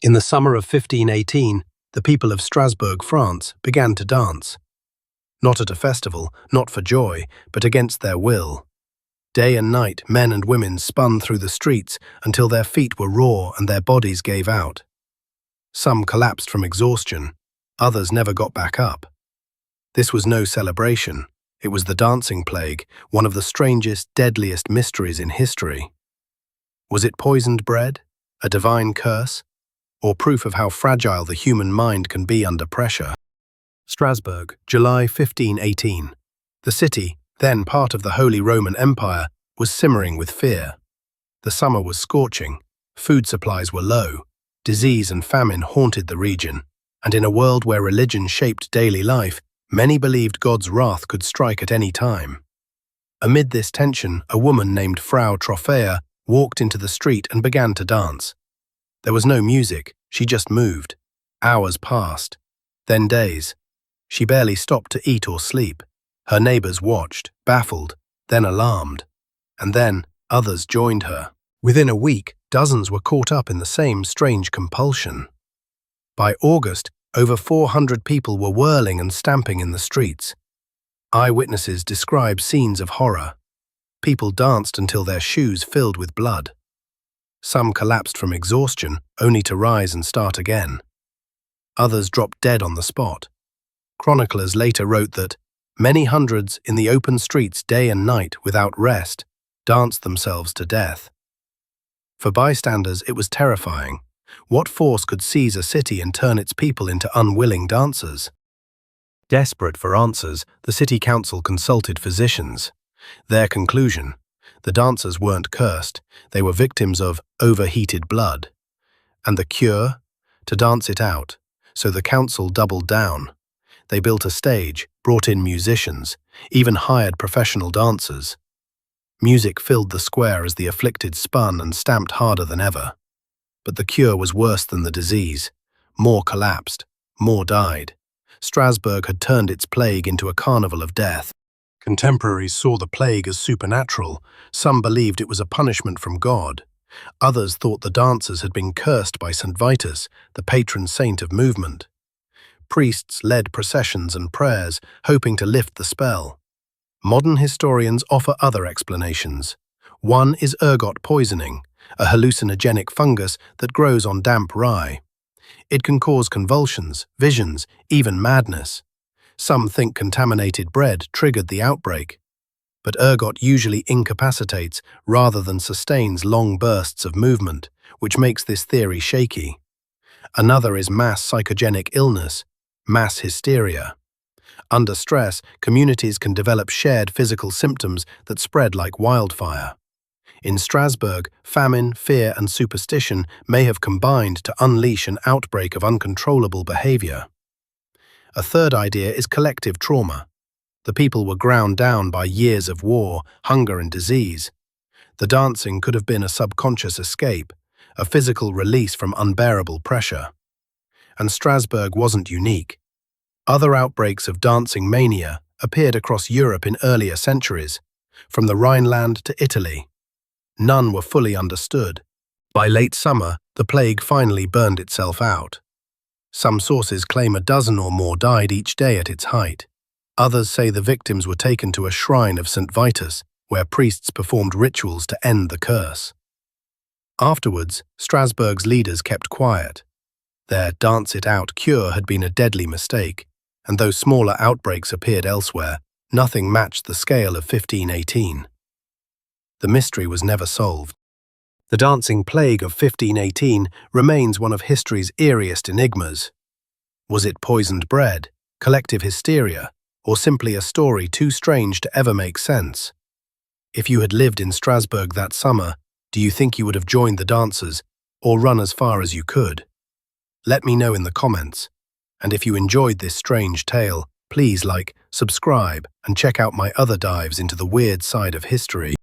In the summer of 1518, the people of Strasbourg, France, began to dance. Not at a festival, not for joy, but against their will. Day and night, men and women spun through the streets until their feet were raw and their bodies gave out. Some collapsed from exhaustion, others never got back up. This was no celebration. It was the dancing plague, one of the strangest, deadliest mysteries in history. Was it poisoned bread, a divine curse, or proof of how fragile the human mind can be under pressure? Strasbourg, July 1518. The city, then part of the Holy Roman Empire, was simmering with fear. The summer was scorching, food supplies were low, disease and famine haunted the region, and in a world where religion shaped daily life, many believed God's wrath could strike at any time. Amid this tension, a woman named Frau Trophea walked into the street and began to dance. There was no music, she just moved. Hours passed, then days. She barely stopped to eat or sleep. Her neighbors watched, baffled, then alarmed. And then others joined her. Within a week, dozens were caught up in the same strange compulsion. By August, over 400 people were whirling and stamping in the streets. Eyewitnesses describe scenes of horror. People danced until their shoes filled with blood. Some collapsed from exhaustion, only to rise and start again. Others dropped dead on the spot. Chroniclers later wrote that many hundreds in the open streets day and night without rest danced themselves to death. For bystanders, it was terrifying. What force could seize a city and turn its people into unwilling dancers? Desperate for answers, the city council consulted physicians. Their conclusion: the dancers weren't cursed, they were victims of overheated blood. And the cure? To dance it out. So the council doubled down. They built a stage, brought in musicians, even hired professional dancers. Music filled the square as the afflicted spun and stamped harder than ever. But the cure was worse than the disease. More collapsed, more died. Strasbourg had turned its plague into a carnival of death. Contemporaries saw the plague as supernatural. Some believed it was a punishment from God. Others thought the dancers had been cursed by St. Vitus, the patron saint of movement. Priests led processions and prayers, hoping to lift the spell. Modern historians offer other explanations. One is ergot poisoning, a hallucinogenic fungus that grows on damp rye. It can cause convulsions, visions, even madness. Some think contaminated bread triggered the outbreak. But ergot usually incapacitates rather than sustains long bursts of movement, which makes this theory shaky. Another is mass psychogenic illness, mass hysteria. Under stress, communities can develop shared physical symptoms that spread like wildfire. In Strasbourg, famine, fear, and superstition may have combined to unleash an outbreak of uncontrollable behavior. A third idea is collective trauma. The people were ground down by years of war, hunger, and disease. The dancing could have been a subconscious escape, a physical release from unbearable pressure. And Strasbourg wasn't unique. Other outbreaks of dancing mania appeared across Europe in earlier centuries, from the Rhineland to Italy. None were fully understood. By late summer, the plague finally burned itself out. Some sources claim a dozen or more died each day at its height. Others say the victims were taken to a shrine of St. Vitus, where priests performed rituals to end the curse. Afterwards, Strasbourg's leaders kept quiet. Their dance-it-out cure had been a deadly mistake, and though smaller outbreaks appeared elsewhere, nothing matched the scale of 1518. The mystery was never solved. The dancing plague of 1518 remains one of history's eeriest enigmas. Was it poisoned bread, collective hysteria, or simply a story too strange to ever make sense? If you had lived in Strasbourg that summer, do you think you would have joined the dancers or run as far as you could? Let me know in the comments. And if you enjoyed this strange tale, please like, subscribe, and check out my other dives into the weird side of history.